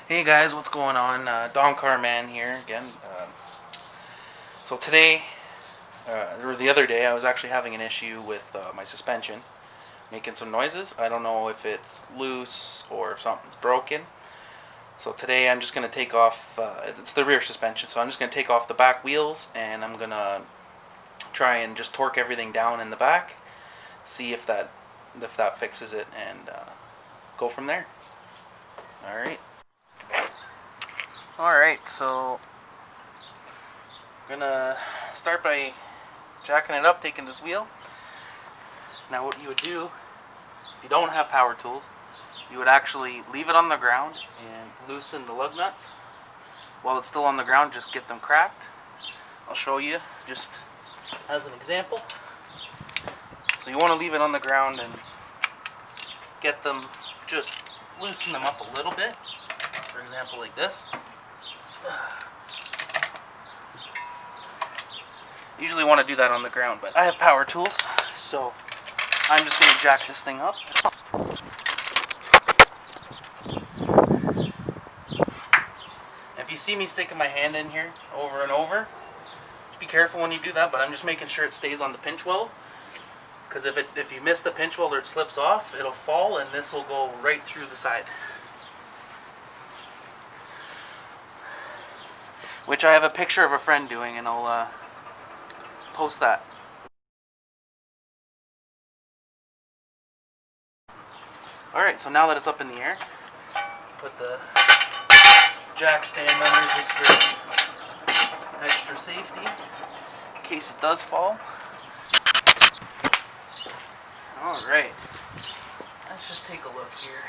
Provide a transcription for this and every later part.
Hey guys, what's going on? DomCarMan here again. So today, or the other day, I was actually having an issue with my suspension, making some noises. I don't know if it's loose or if something's broken. So today I'm just going to take off, it's the rear suspension, so I'm just going to take off the back wheels and I'm going to try and just torque everything down in the back, see if that fixes it, and go from there. Alright, so I'm gonna start by jacking it up, taking this wheel. Now what you would do, if you don't have power tools, you would actually leave it on the ground and loosen the lug nuts. While it's still on the ground, just get them cracked. I'll show you just as an example. So you want to leave it on the ground and get them, just loosen them up a little bit. For example, like this. Usually want to do that on the ground, but I have power tools, so I'm just going to jack this thing up. If you see me sticking my hand in here over and over, just be careful when you do that, but I'm just making sure it stays on the pinch weld, because if you miss the pinch weld or it slips off, it'll fall and this will go right through the side. Which I have a picture of a friend doing, and I'll post that. Alright, so now that it's up in the air, put the jack stand under just for extra safety, in case it does fall. Alright, let's just take a look here.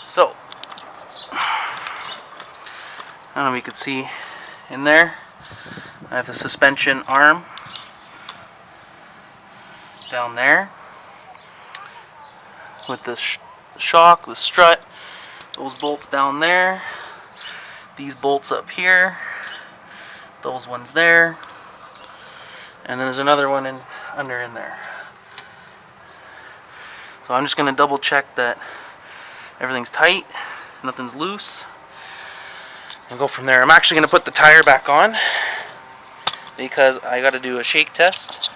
So, I don't know if you can see in there, I have the suspension arm down there with the shock, the strut, those bolts down there, these bolts up here, those ones there, and then there's another one under in there. So I'm just going to double check that everything's tight, nothing's loose, and go from there. I'm actually going to put the tire back on because I got to do a shake test.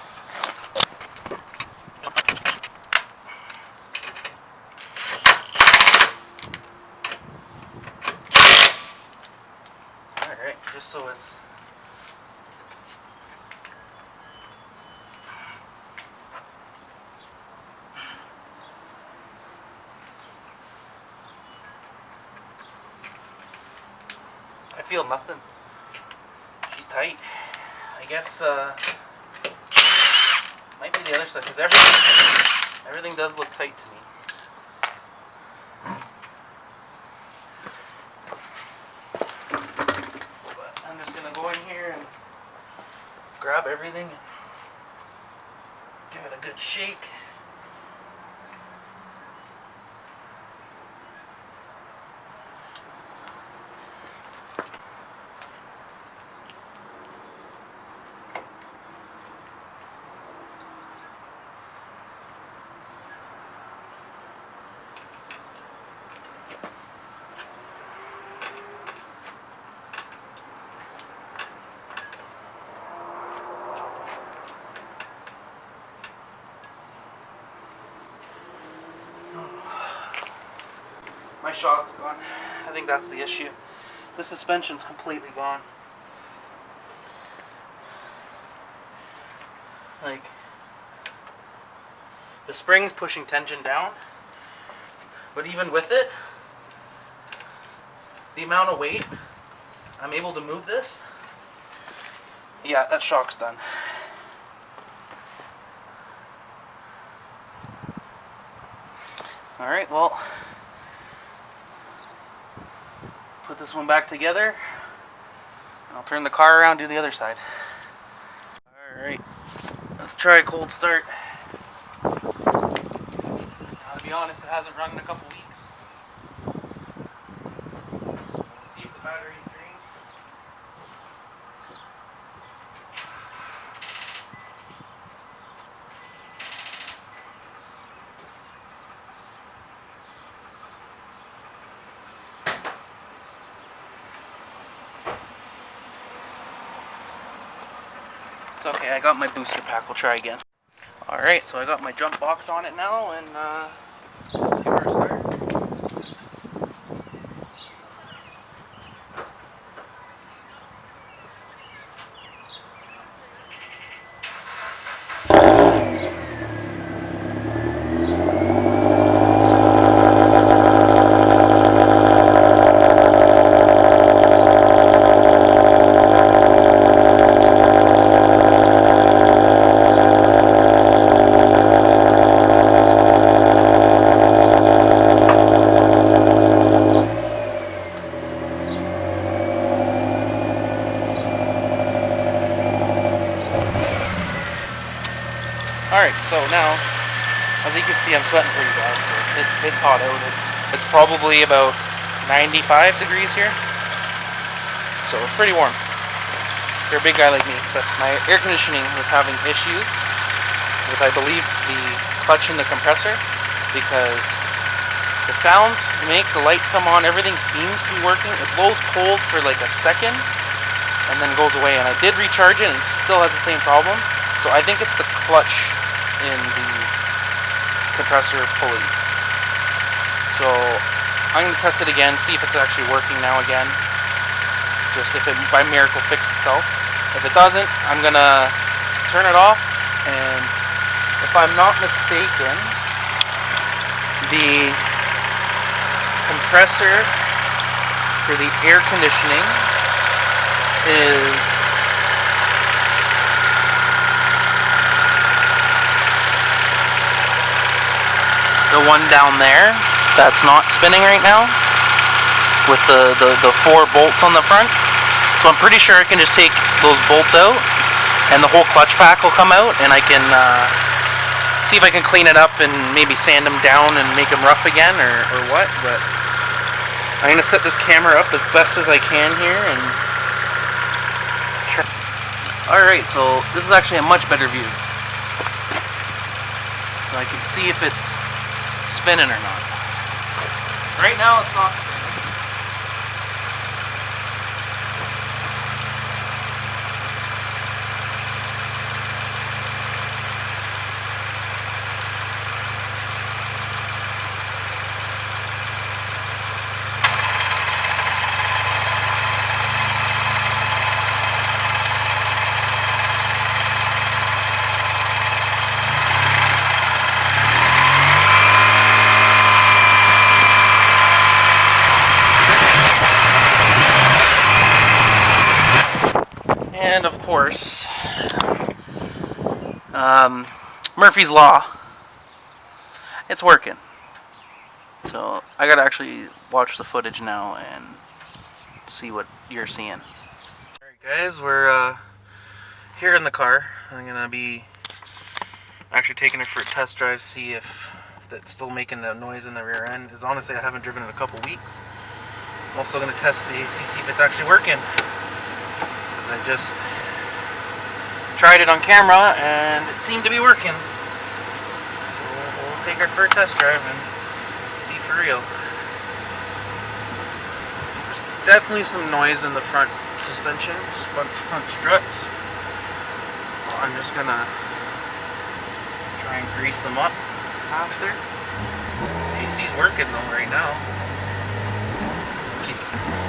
Alright, just so it's I feel nothing. She's tight. I guess might be the other side, because everything does look tight to me. But I'm just gonna go in here and grab everything and give it a good shake. My shock's gone. I think that's the issue. The suspension's completely gone. Like, the spring's pushing tension down, but even with it, the amount of weight I'm able to move this, yeah, that shock's done. Alright, well, put this one back together, and I'll turn the car around, do the other side. Alright, let's try a cold start. Now, to be honest, it hasn't run in a couple weeks. Let's see if the battery's green. It's okay, I got my booster pack. We'll try again. Alright, so I got my jump box on it now, and let's give her a start. Alright, so now, as you can see, I'm sweating pretty bad, so it's hot out. It's probably about 95 degrees here, so it's pretty warm. If you're a big guy like me, my air conditioning was having issues with, I believe, the clutch and the compressor, because the sounds it makes, the lights come on, everything seems to be working. It blows cold for like a second, and then goes away, and I did recharge it, and it still has the same problem. So I think it's the clutch in the compressor pulley. So I'm going to test it again, see if it's actually working now again. Just if it by miracle fixed itself. If it doesn't, I'm going to turn it off, and if I'm not mistaken, the compressor for the air conditioning is the one down there that's not spinning right now with the 4 bolts on the front. So I'm pretty sure I can just take those bolts out and the whole clutch pack will come out, and I can see if I can clean it up and maybe sand them down and make them rough again or what. But I'm going to set this camera up as best as I can here and try. Alright, so this is actually a much better view. So I can see if it's spinning or not. Right now it's not spinning. And of course, Murphy's Law, it's working. So I gotta actually watch the footage now and see what you're seeing. Alright guys, we're here in the car. I'm gonna be actually taking it for a test drive, see if it's still making the noise in the rear end. Because honestly, I haven't driven it in a couple weeks. I'm also gonna test the AC, see if it's actually working. I just tried it on camera and it seemed to be working. So we'll take her for a test drive and see for real. There's definitely some noise in the front suspension, front struts. I'm just gonna try and grease them up after. The AC's working though right now.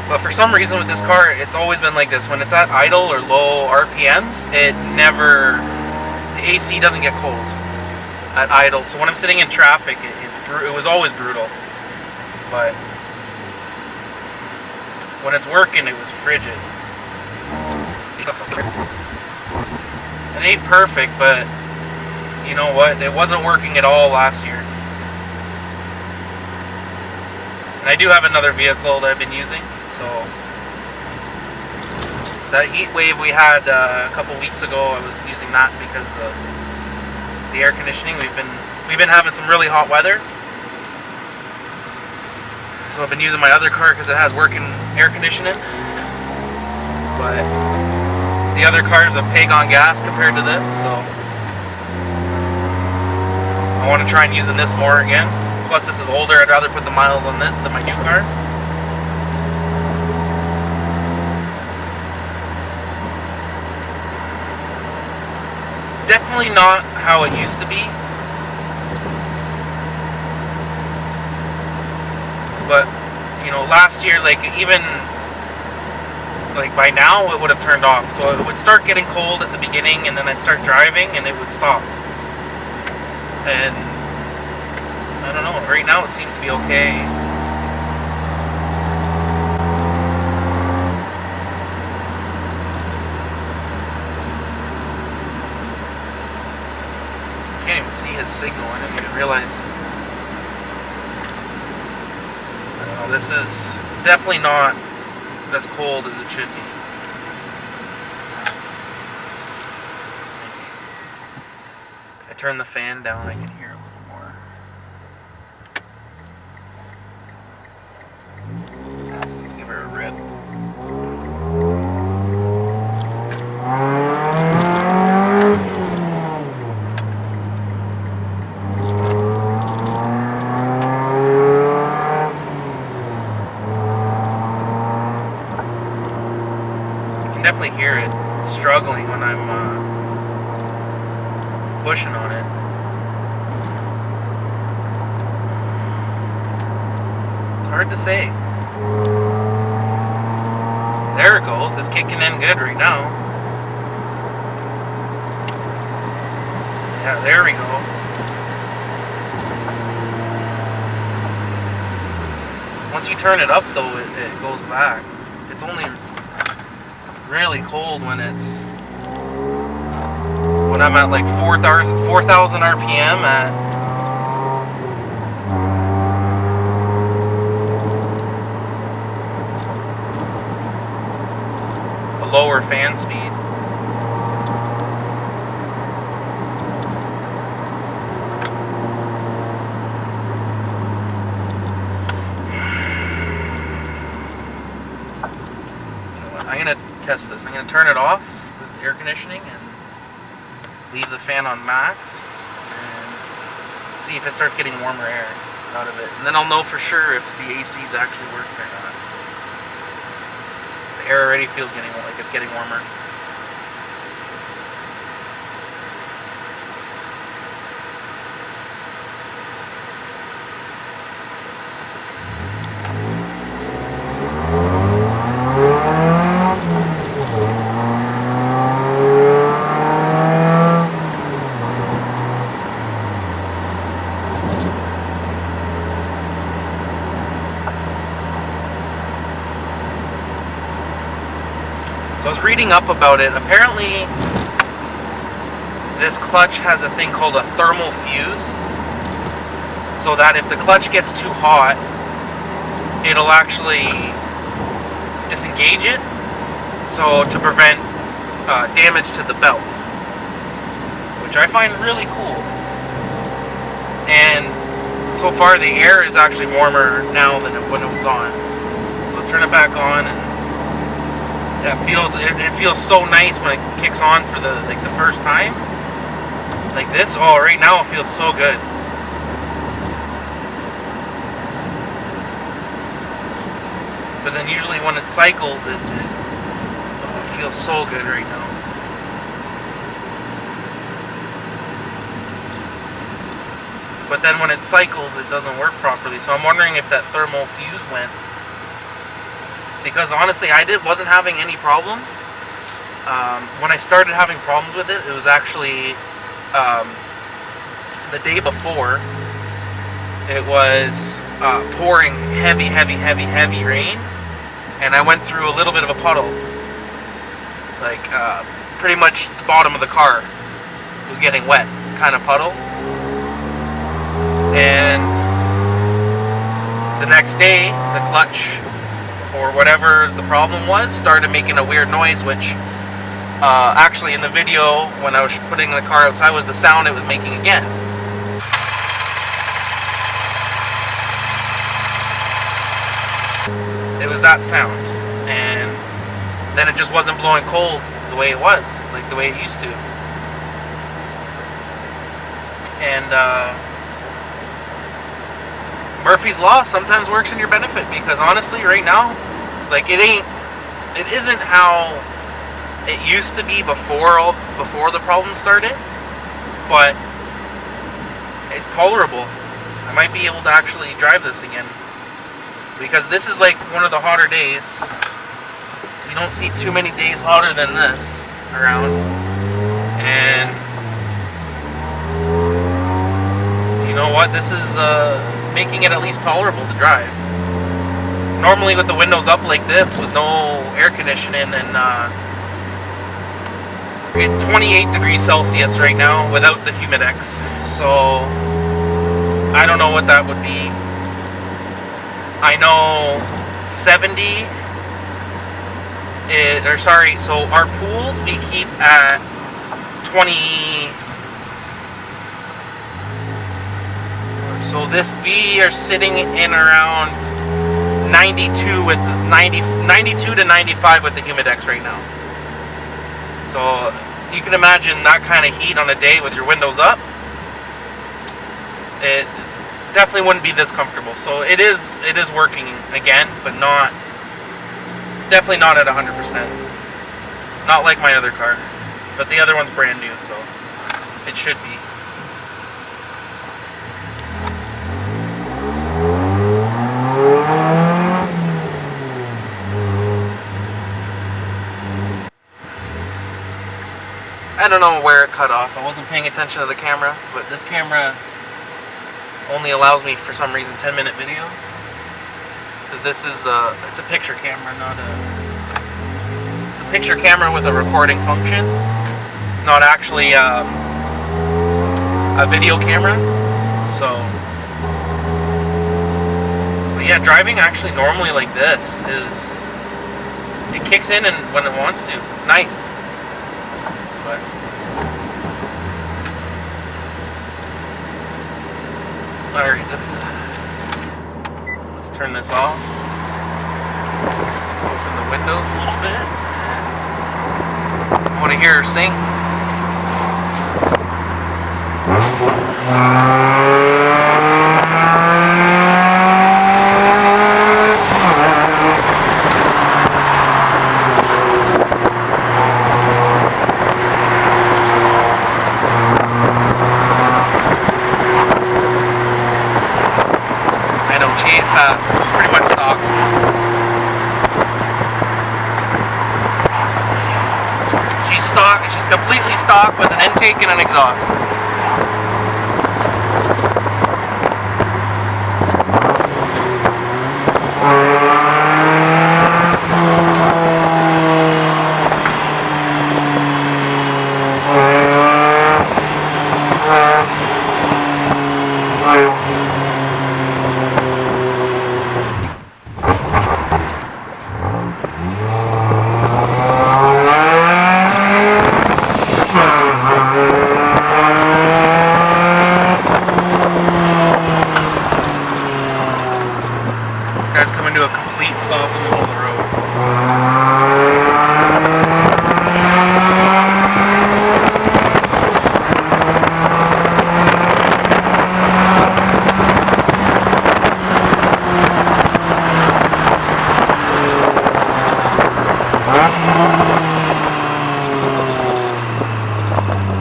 But for some reason with this car, it's always been like this. When it's at idle or low RPMs, the AC doesn't get cold at idle. So when I'm sitting in traffic, it was always brutal. But when it's working, it was frigid. It ain't perfect, but you know what? It wasn't working at all last year. And I do have another vehicle that I've been using. So that heat wave we had a couple weeks ago, I was using that because of the air conditioning. We've been having some really hot weather, so I've been using my other car because it has working air conditioning. But the other car is a pig on gas compared to this, so I want to try and using this more again. Plus, this is older. I'd rather put the miles on this than my new car. definitely not how it used to be. But, you know, last year, like, even, like, by now, it would have turned off. So it would start getting cold at the beginning, and then I'd start driving, and it would stop. And, I don't know, right now it seems to be okay. Can't even see his signal. I didn't even realize. I don't know, this is definitely not as cold as it should be. If I turn the fan down, I can hear a little more. Let's give her a rip. Definitely hear it struggling when I'm pushing on it. It's hard to say. There it goes. It's kicking in good right now. Yeah, there we go. Once you turn it up though, it goes back. It's only really cold when I'm at like 4,000 RPM at a lower fan speed. I'm gonna test this. I'm gonna turn it off, the air conditioning, and leave the fan on max and see if it starts getting warmer air out of it. And then I'll know for sure if the AC's actually working or not. The air already feels like it's getting warmer. So I was reading up about it. Apparently, this clutch has a thing called a thermal fuse. So that if the clutch gets too hot, it'll actually disengage it. So to prevent damage to the belt. Which I find really cool. And so far the air is actually warmer now than when it was on. So let's turn it back on, and it feels so nice when it kicks on for the first time. Like this. Oh, right now it feels so good. But then usually when it cycles, it feels so good right now. But then when it cycles, it doesn't work properly. So I'm wondering if that thermal fuse went. Because honestly, I wasn't having any problems. When I started having problems with it, it was actually the day before. It was pouring heavy rain, and I went through a little bit of a puddle. Like pretty much the bottom of the car was getting wet, kind of puddle. And the next day, the clutch, or whatever the problem was, started making a weird noise, which actually in the video when I was putting the car outside was the sound it was making again. It was that sound, and then it just wasn't blowing cold the way it was, like the way it used to. And Murphy's Law sometimes works in your benefit, because honestly right now, like it isn't how it used to be before the problem started. but it's tolerable. I might be able to actually drive this again, because this is like one of the hotter days. You don't see too many days hotter than this around, and you know what, this is making it at least tolerable to drive. Normally with the windows up like this with no air conditioning, and it's 28 degrees Celsius right now without the Humidex, so I don't know what that would be. I know 70 so our pools we keep at 20. So we are sitting in around 92 to 95 with the Humidex right now. So you can imagine that kind of heat on a day with your windows up. It definitely wouldn't be this comfortable. So it is working again, but definitely not at 100%. Not like my other car, but the other one's brand new, so it should be. I don't know where it cut off. I wasn't paying attention to the camera, but this camera only allows me, for some reason, 10-minute videos. Because this is it's a picture camera, it's a picture camera with a recording function. It's not actually a video camera. So, but yeah, driving actually normally like this it kicks in and when it wants to. It's nice. But alright, let's turn this off. Open the windows a little bit. I want to hear her sing. Fast. She's pretty much stock. She's completely stock with an intake and an exhaust. Coming to a complete stop in the middle of the road.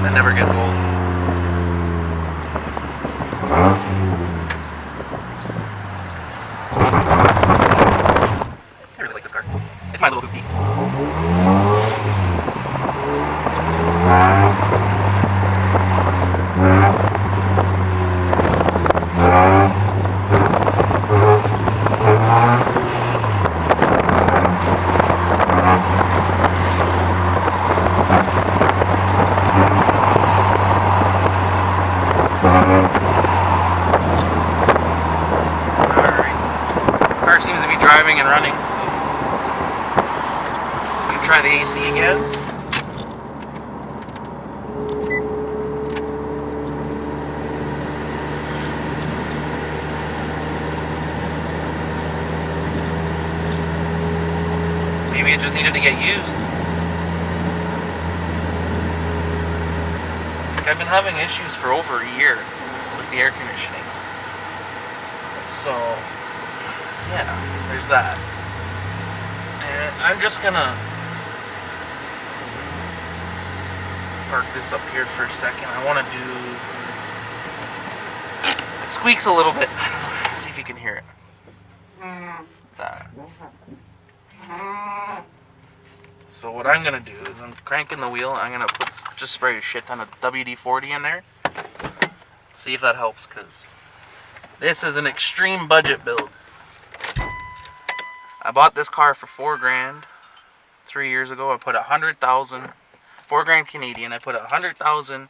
That never gets old. I really like this car. It's my little hoopty. Car seems to be driving and running, so we can try the AC again. Maybe it just needed to get used. I've been having issues for over a year with the air conditioning. So yeah, there's that. And I'm just gonna park this up here for a second. I want to do... It squeaks a little bit. See if you can hear it. That. So what I'm going to do is I'm cranking the wheel. I'm going to just spray a shit ton of WD-40 in there. See if that helps, because this is an extreme budget build. I bought this car for $4,000 3 years ago. I put 100,000, $4,000 Canadian. I put 100,000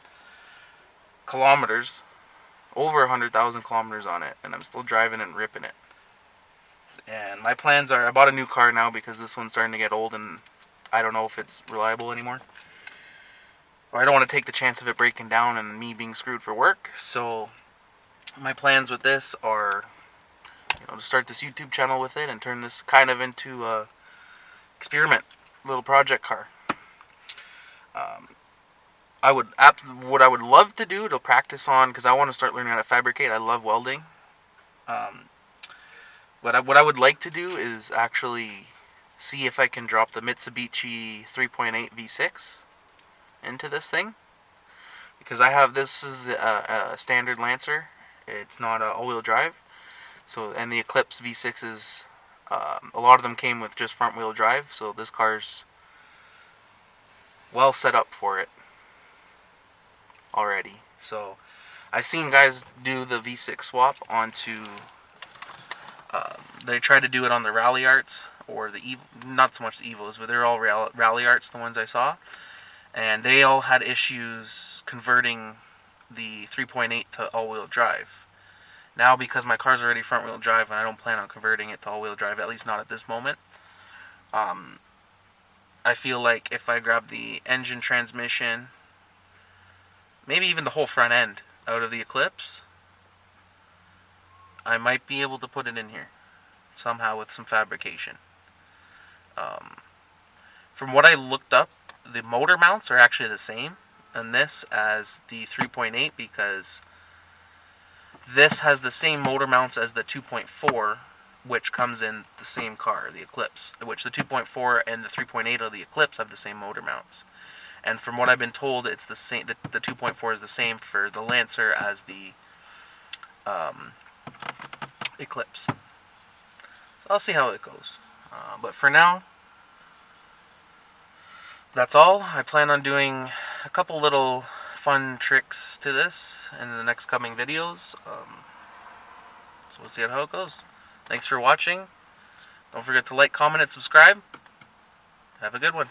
kilometers, over 100,000 kilometers on it, and I'm still driving and ripping it. And my plans are, I bought a new car now because this one's starting to get old and I don't know if it's reliable anymore. Or I don't want to take the chance of it breaking down and me being screwed for work. So my plans with this are, to start this YouTube channel with it and turn this kind of into a experiment, little project car. What I would love to do to practice on, because I want to start learning how to fabricate. I love welding. What I would like to do is actually see if I can drop the Mitsubishi 3.8 V6 into this thing, because this is a standard Lancer. It's not all-wheel drive. So, and the Eclipse V6s, a lot of them came with just front-wheel drive. So this car's well set up for it already. So I've seen guys do the V6 swap onto. They try to do it on the Rally Arts or the not so much the Evos, but they're all Rally Arts, the ones I saw, and they all had issues converting the 3.8 to all-wheel drive. Now, because my car's already front-wheel drive and I don't plan on converting it to all-wheel drive, at least not at this moment, I feel like if I grab the engine, transmission, maybe even the whole front end out of the Eclipse, I might be able to put it in here somehow with some fabrication. From what I looked up, the motor mounts are actually the same on this as the 3.8, because this has the same motor mounts as the 2.4, which comes in the same car, the Eclipse, which the 2.4 and the 3.8 of the Eclipse have the same motor mounts. And from what I've been told, it's the same. The 2.4 is the same for the Lancer as the Eclipse. So I'll see how it goes. But for now, that's all. I plan on doing a couple little fun tricks to this in the next coming videos. So we'll see how it goes. Thanks for watching. Don't forget to like, comment, and subscribe. Have a good one.